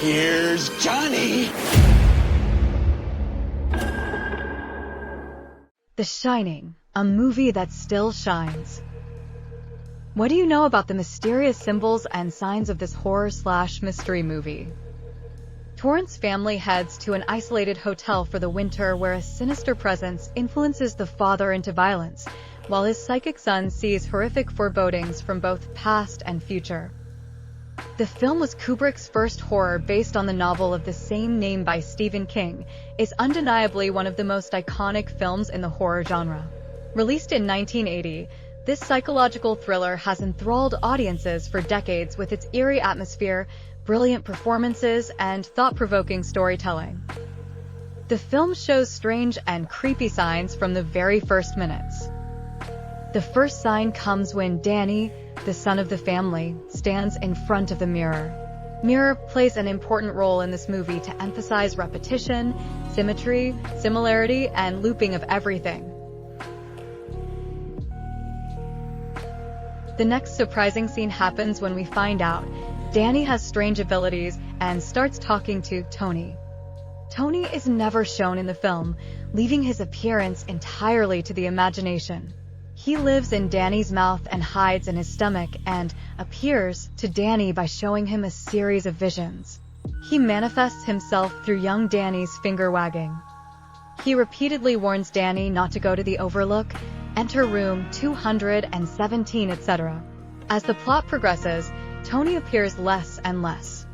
Here's Johnny! The Shining, a movie that still shines. What do you know about the mysterious symbols and signs of this horror/mystery movie? Torrance's family heads to an isolated hotel for the winter where a sinister presence influences the father into violence, while his psychic son sees horrific forebodings from both past and future. The film was Kubrick's first horror based on the novel of the same name by Stephen King, is undeniably one of the most iconic films in the horror genre. Released in 1980, this psychological thriller has enthralled audiences for decades with its eerie atmosphere, brilliant performances, and thought-provoking storytelling. The film shows strange and creepy signs from the very first minutes. The first sign comes when Danny, the son of the family, stands in front of the mirror. Mirror plays an important role in this movie to emphasize repetition, symmetry, similarity, and looping of everything. The next surprising scene happens when we find out Danny has strange abilities and starts talking to Tony. Tony is never shown in the film, leaving his appearance entirely to the imagination. He lives in Danny's mouth and hides in his stomach and appears to Danny by showing him a series of visions. He manifests himself through young Danny's finger wagging. He repeatedly warns Danny not to go to the Overlook, enter room 217, etc. As the plot progresses, Tony appears less and less.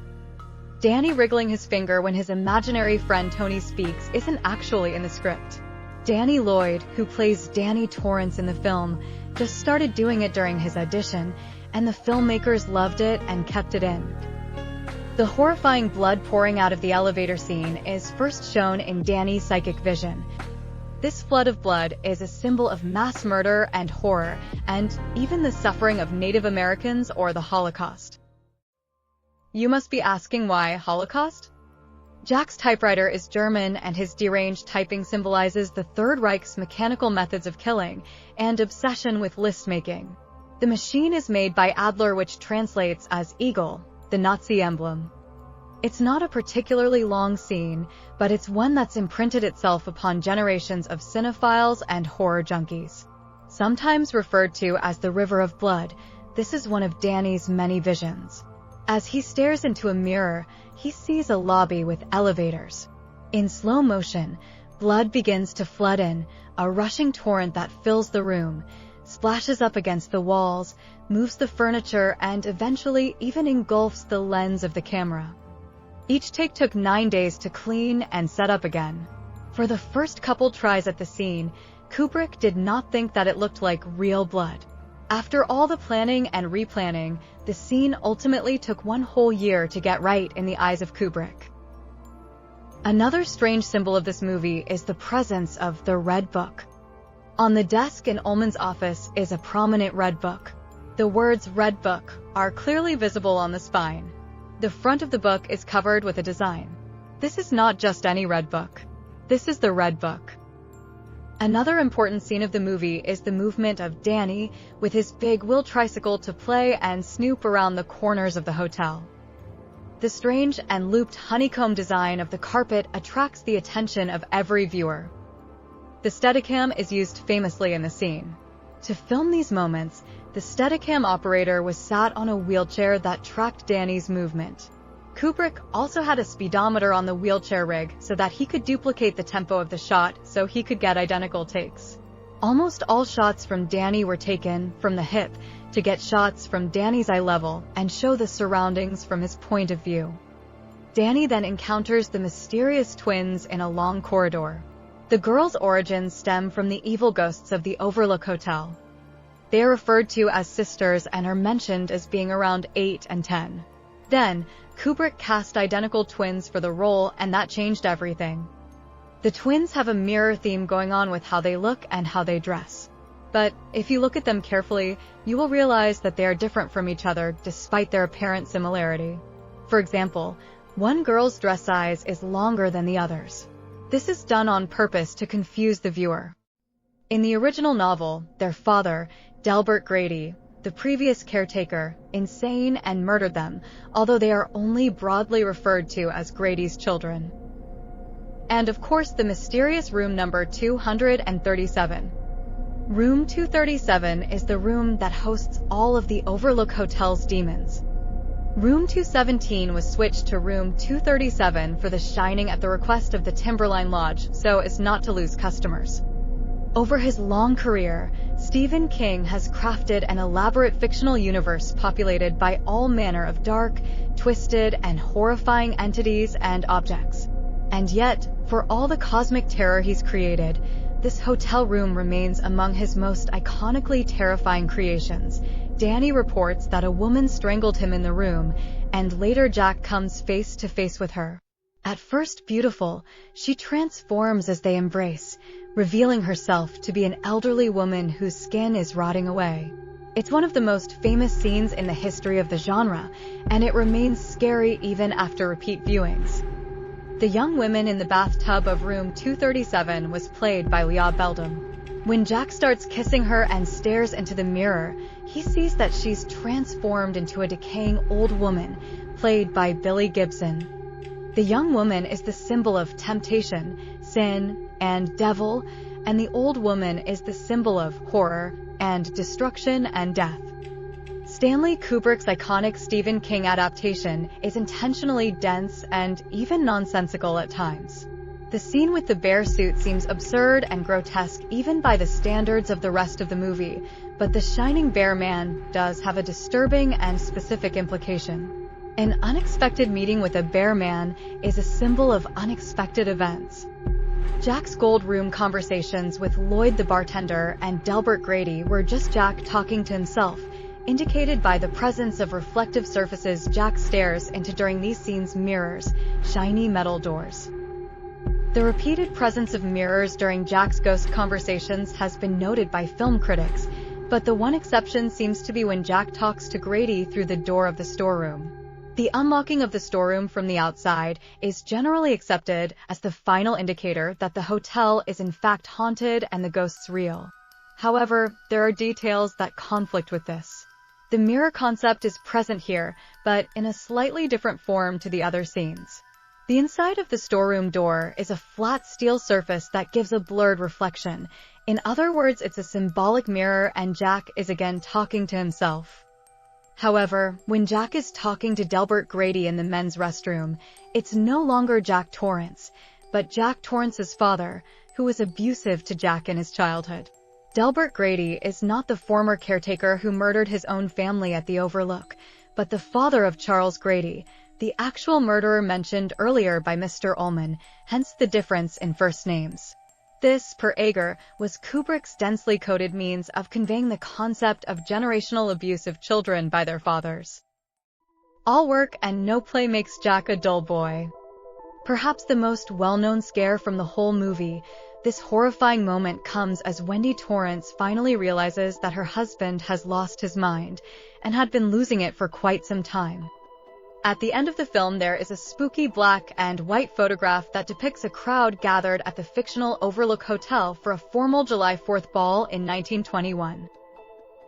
Danny wriggling his finger when his imaginary friend Tony speaks isn't actually in the script. Danny Lloyd, who plays Danny Torrance in the film, just started doing it during his audition, and the filmmakers loved it and kept it in. The horrifying blood pouring out of the elevator scene is first shown in Danny's psychic vision. This flood of blood is a symbol of mass murder and horror, and even the suffering of Native Americans or the Holocaust. You must be asking why Holocaust? Jack's typewriter is German, and his deranged typing symbolizes the Third Reich's mechanical methods of killing and obsession with list-making. The machine is made by Adler, which translates as eagle, the Nazi emblem. It's not a particularly long scene, but it's one that's imprinted itself upon generations of cinephiles and horror junkies. Sometimes referred to as the River of Blood, this is one of Danny's many visions. As he stares into a mirror, he sees a lobby with elevators. In slow motion, blood begins to flood in, a rushing torrent that fills the room, splashes up against the walls, moves the furniture, and eventually even engulfs the lens of the camera. Each take took 9 days to clean and set up again. For the first couple tries at the scene, Kubrick did not think that it looked like real blood. After all the planning and replanning, the scene ultimately took 1 whole year to get right in the eyes of Kubrick. Another strange symbol of this movie is the presence of the Red Book. On the desk in Ullman's office is a prominent red book. The words Red Book are clearly visible on the spine. The front of the book is covered with a design. This is not just any red book. This is the Red Book. Another important scene of the movie is the movement of Danny with his big wheel tricycle to play and snoop around the corners of the hotel. The strange and looped honeycomb design of the carpet attracts the attention of every viewer. The Steadicam is used famously in the scene. To film these moments, the Steadicam operator was sat on a wheelchair that tracked Danny's movement. Kubrick also had a speedometer on the wheelchair rig so that he could duplicate the tempo of the shot so he could get identical takes. Almost all shots from Danny were taken from the hip to get shots from Danny's eye level and show the surroundings from his point of view. Danny then encounters the mysterious twins in a long corridor. The girls' origins stem from the evil ghosts of the Overlook Hotel. They are referred to as sisters and are mentioned as being around 8 and 10. Then, Kubrick cast identical twins for the role, and that changed everything. The twins have a mirror theme going on with how they look and how they dress. But if you look at them carefully, you will realize that they are different from each other despite their apparent similarity. For example, one girl's dress size is longer than the others. This is done on purpose to confuse the viewer. In the original novel, their father, Delbert Grady, the previous caretaker, insane and murdered them, although they are only broadly referred to as Grady's children. And of course, the mysterious room number 237. Room 237 is the room that hosts all of the Overlook Hotel's demons. Room 217 was switched to Room 237 for The Shining at the request of the Timberline Lodge so as not to lose customers. Over his long career, Stephen King has crafted an elaborate fictional universe populated by all manner of dark, twisted, and horrifying entities and objects. And yet, for all the cosmic terror he's created, this hotel room remains among his most iconically terrifying creations. Danny reports that a woman strangled him in the room, and later Jack comes face to face with her. At first beautiful, she transforms as they embrace, revealing herself to be an elderly woman whose skin is rotting away. It's one of the most famous scenes in the history of the genre, and it remains scary even after repeat viewings. The young woman in the bathtub of room 237 was played by Leah Beldam. When Jack starts kissing her and stares into the mirror, he sees that she's transformed into a decaying old woman, played by Billy Gibson. The young woman is the symbol of temptation, sin, and devil, and the old woman is the symbol of horror and destruction and death. Stanley Kubrick's iconic Stephen King adaptation is intentionally dense and even nonsensical at times. The scene with the bear suit seems absurd and grotesque even by the standards of the rest of the movie, but the shining bear man does have a disturbing and specific implication. An unexpected meeting with a bear man is a symbol of unexpected events. Jack's gold room conversations with Lloyd the bartender and Delbert Grady were just Jack talking to himself, indicated by the presence of reflective surfaces Jack stares into during these scenes: mirrors, shiny metal doors. The repeated presence of mirrors during Jack's ghost conversations has been noted by film critics, but the one exception seems to be when Jack talks to Grady through the door of the storeroom. The unlocking of the storeroom from the outside is generally accepted as the final indicator that the hotel is in fact haunted and the ghosts real. However, there are details that conflict with this. The mirror concept is present here, but in a slightly different form to the other scenes. The inside of the storeroom door is a flat steel surface that gives a blurred reflection. In other words, it's a symbolic mirror and Jack is again talking to himself. However, when Jack is talking to Delbert Grady in the men's restroom, it's no longer Jack Torrance, but Jack Torrance's father, who was abusive to Jack in his childhood. Delbert Grady is not the former caretaker who murdered his own family at the Overlook, but the father of Charles Grady, the actual murderer mentioned earlier by Mr. Ullman, hence the difference in first names. This, per Ager, was Kubrick's densely coded means of conveying the concept of generational abuse of children by their fathers. All work and no play makes Jack a dull boy. Perhaps the most well-known scare from the whole movie, this horrifying moment comes as Wendy Torrance finally realizes that her husband has lost his mind and had been losing it for quite some time. At the end of the film, there is a spooky black and white photograph that depicts a crowd gathered at the fictional Overlook Hotel for a formal July 4th ball in 1921.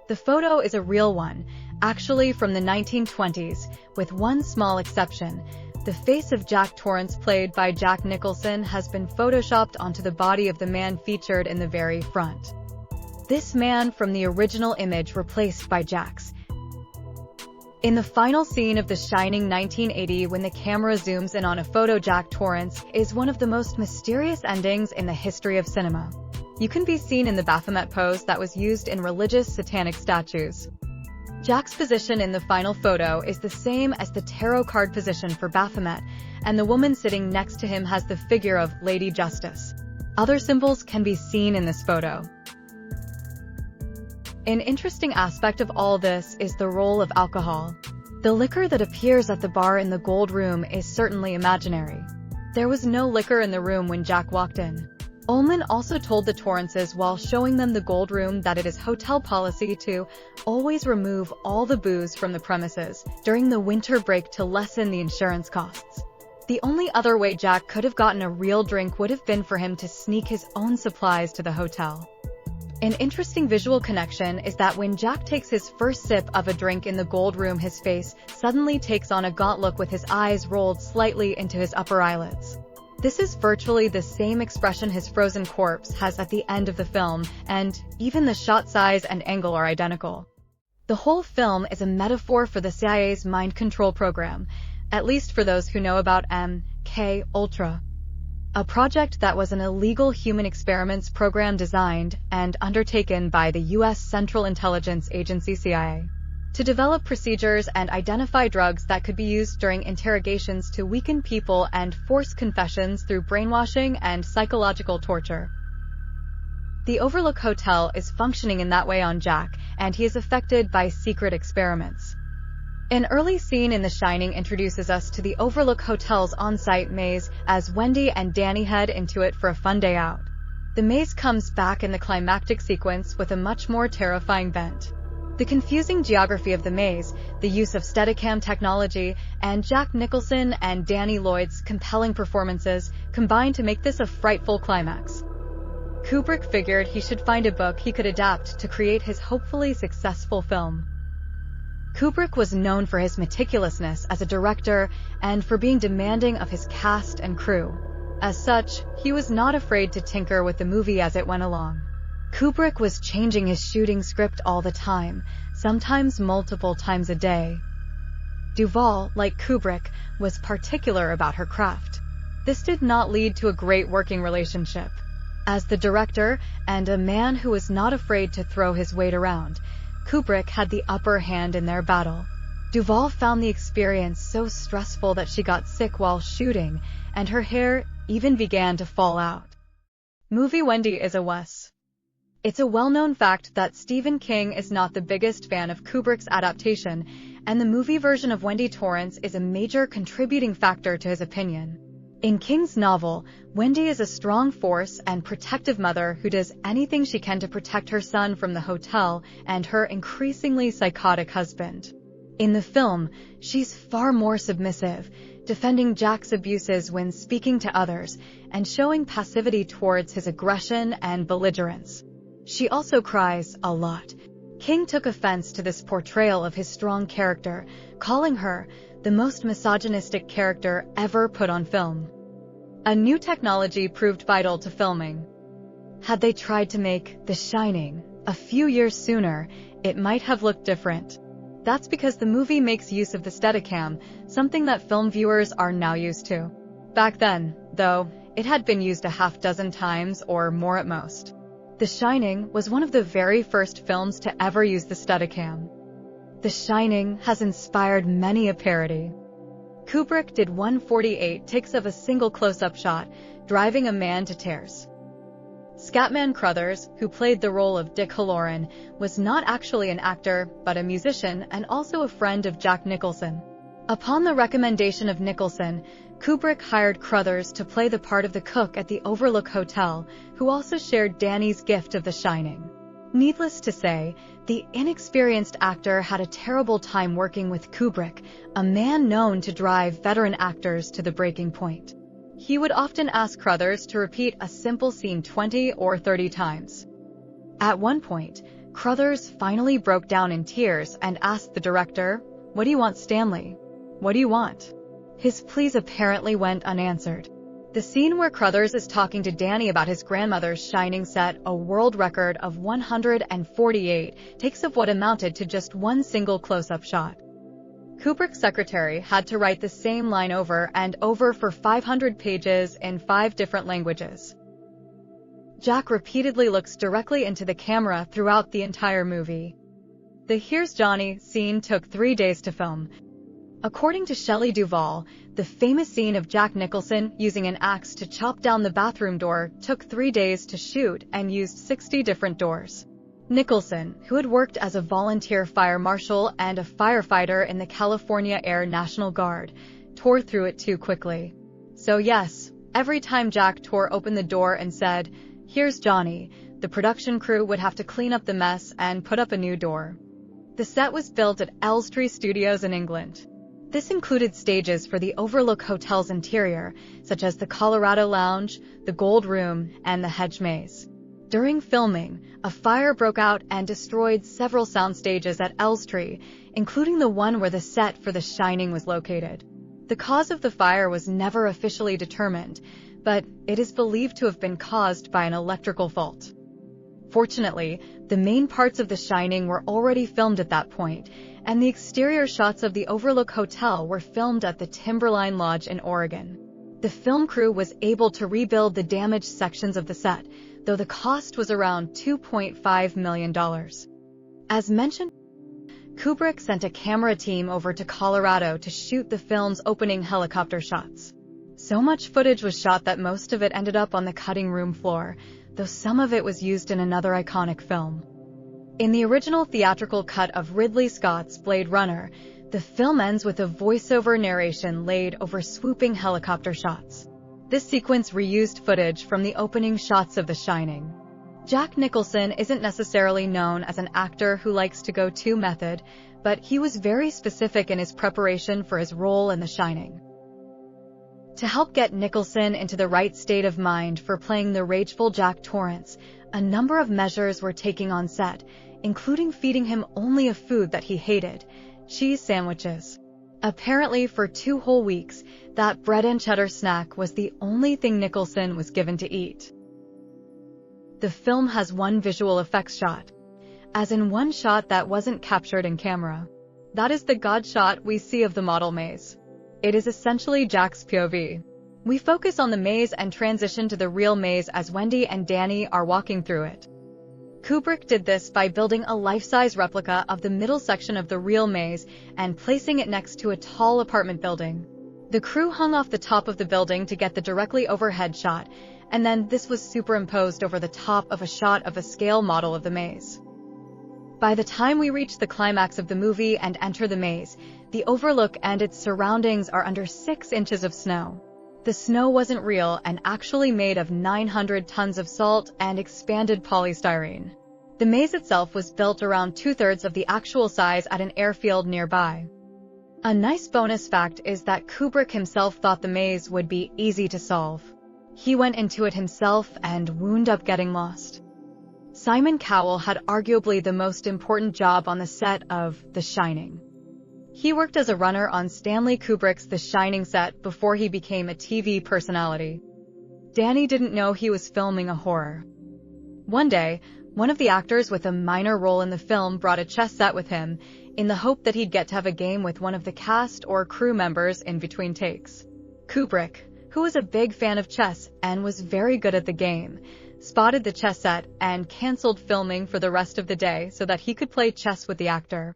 The photo is a real one, actually from the 1920s, with one small exception. The face of Jack Torrance, played by Jack Nicholson, has been photoshopped onto the body of the man featured in the very front. This man from the original image replaced by Jack's. In the final scene of The Shining 1980, when the camera zooms in on a photo, Jack Torrance is one of the most mysterious endings in the history of cinema. You can be seen in the Baphomet pose that was used in religious satanic statues. Jack's position in the final photo is the same as the tarot card position for Baphomet, and the woman sitting next to him has the figure of Lady Justice. Other symbols can be seen in this photo. An interesting aspect of all this is the role of alcohol. The liquor that appears at the bar in the gold room is certainly imaginary. There was no liquor in the room when Jack walked in. Ullman also told the Torrances while showing them the gold room that it is hotel policy to always remove all the booze from the premises during the winter break to lessen the insurance costs. The only other way Jack could have gotten a real drink would have been for him to sneak his own supplies to the hotel. An interesting visual connection is that when Jack takes his first sip of a drink in the gold room, his face suddenly takes on a gaunt look with his eyes rolled slightly into his upper eyelids. This is virtually the same expression his frozen corpse has at the end of the film, and even the shot size and angle are identical. The whole film is a metaphor for the CIA's mind control program, at least for those who know about MK Ultra, a project that was an illegal human experiments program designed and undertaken by the U.S. Central Intelligence Agency CIA to develop procedures and identify drugs that could be used during interrogations to weaken people and force confessions through brainwashing and psychological torture. The Overlook Hotel is functioning in that way on Jack, and he is affected by secret experiments. An early scene in The Shining introduces us to the Overlook Hotel's on-site maze as Wendy and Danny head into it for a fun day out. The maze comes back in the climactic sequence with a much more terrifying bent. The confusing geography of the maze, the use of Steadicam technology, and Jack Nicholson and Danny Lloyd's compelling performances combine to make this a frightful climax. Kubrick figured he should find a book he could adapt to create his hopefully successful film. Kubrick was known for his meticulousness as a director and for being demanding of his cast and crew. As such, he was not afraid to tinker with the movie as it went along. Kubrick was changing his shooting script all the time, sometimes multiple times a day. Duvall, like Kubrick, was particular about her craft. This did not lead to a great working relationship. As the director and a man who was not afraid to throw his weight around, Kubrick had the upper hand in their battle. Duvall found the experience so stressful that she got sick while shooting, and her hair even began to fall out. Movie Wendy is a wuss. It's a well-known fact that Stephen King is not the biggest fan of Kubrick's adaptation, and the movie version of Wendy Torrance is a major contributing factor to his opinion. In King's novel, Wendy is a strong force and protective mother who does anything she can to protect her son from the hotel and her increasingly psychotic husband. In the film, she's far more submissive, defending Jack's abuses when speaking to others and showing passivity towards his aggression and belligerence. She also cries a lot. King took offense to this portrayal of his strong character, calling her the most misogynistic character ever put on film. A new technology proved vital to filming. Had they tried to make The Shining a few years sooner, it might have looked different. That's because the movie makes use of the Steadicam, something that film viewers are now used to. Back then, though, it had been used a half dozen times or more at most. The Shining was one of the very first films to ever use the Steadicam. The Shining has inspired many a parody. Kubrick did 148 takes of a single close-up shot, driving a man to tears. Scatman Crothers, who played the role of Dick Halloran, was not actually an actor, but a musician and also a friend of Jack Nicholson. Upon the recommendation of Nicholson, Kubrick hired Crothers to play the part of the cook at the Overlook Hotel, who also shared Danny's gift of The Shining. Needless to say, the inexperienced actor had a terrible time working with Kubrick, a man known to drive veteran actors to the breaking point. He would often ask Crothers to repeat a simple scene 20 or 30 times. At one point, Crothers finally broke down in tears and asked the director, "What do you want, Stanley? What do you want?" His pleas apparently went unanswered. The scene where Crothers is talking to Danny about his grandmother's Shining set a world record of 148 takes of what amounted to just one single close-up shot. Kubrick's secretary had to write the same line over and over for 500 pages in 5 different languages. Jack repeatedly looks directly into the camera throughout the entire movie. The "Here's Johnny" scene took 3 days to film. According to Shelley Duvall, the famous scene of Jack Nicholson using an axe to chop down the bathroom door took 3 days to shoot and used 60 different doors. Nicholson, who had worked as a volunteer fire marshal and a firefighter in the California Air National Guard, tore through it too quickly. So yes, every time Jack tore open the door and said, "Here's Johnny," the production crew would have to clean up the mess and put up a new door. The set was built at Elstree Studios in England. This included stages for the Overlook Hotel's interior, such as the Colorado Lounge, the Gold Room, and the Hedge Maze. During filming, a fire broke out and destroyed several sound stages at Elstree, including the one where the set for The Shining was located. The cause of the fire was never officially determined, but it is believed to have been caused by an electrical fault. Fortunately, the main parts of The Shining were already filmed at that point, and the exterior shots of the Overlook Hotel were filmed at the Timberline Lodge in Oregon. The film crew was able to rebuild the damaged sections of the set, though the cost was around $2.5 million. As mentioned, Kubrick sent a camera team over to Colorado to shoot the film's opening helicopter shots. So much footage was shot that most of it ended up on the cutting room floor, though some of it was used in another iconic film. In the original theatrical cut of Ridley Scott's Blade Runner, the film ends with a voiceover narration laid over swooping helicopter shots. This sequence reused footage from the opening shots of The Shining. Jack Nicholson isn't necessarily known as an actor who likes to go too method, but he was very specific in his preparation for his role in The Shining. To help get Nicholson into the right state of mind for playing the rageful Jack Torrance, a number of measures were taken on set, including feeding him only a food that he hated, cheese sandwiches. Apparently, for 2 whole weeks, that bread and cheddar snack was the only thing Nicholson was given to eat. The film has one visual effects shot, as in one shot that wasn't captured in camera. That is the God shot we see of the model maze. It is essentially Jack's POV. We focus on the maze and transition to the real maze as Wendy and Danny are walking through it. Kubrick did this by building a life-size replica of the middle section of the real maze and placing it next to a tall apartment building. The crew hung off the top of the building to get the directly overhead shot, and then this was superimposed over the top of a shot of a scale model of the maze. By the time we reach the climax of the movie and enter the maze, the overlook and its surroundings are under 6 inches of snow. The snow wasn't real and actually made of 900 tons of salt and expanded polystyrene. The maze itself was built around 2/3 of the actual size at an airfield nearby. A nice bonus fact is that Kubrick himself thought the maze would be easy to solve. He went into it himself and wound up getting lost. Simon Cowell had arguably the most important job on the set of The Shining. He worked as a runner on Stanley Kubrick's The Shining set before he became a TV personality. Danny didn't know he was filming a horror. One day, one of the actors with a minor role in the film brought a chess set with him, in the hope that he'd get to have a game with one of the cast or crew members in between takes. Kubrick, who was a big fan of chess and was very good at the game, spotted the chess set and canceled filming for the rest of the day so that he could play chess with the actor.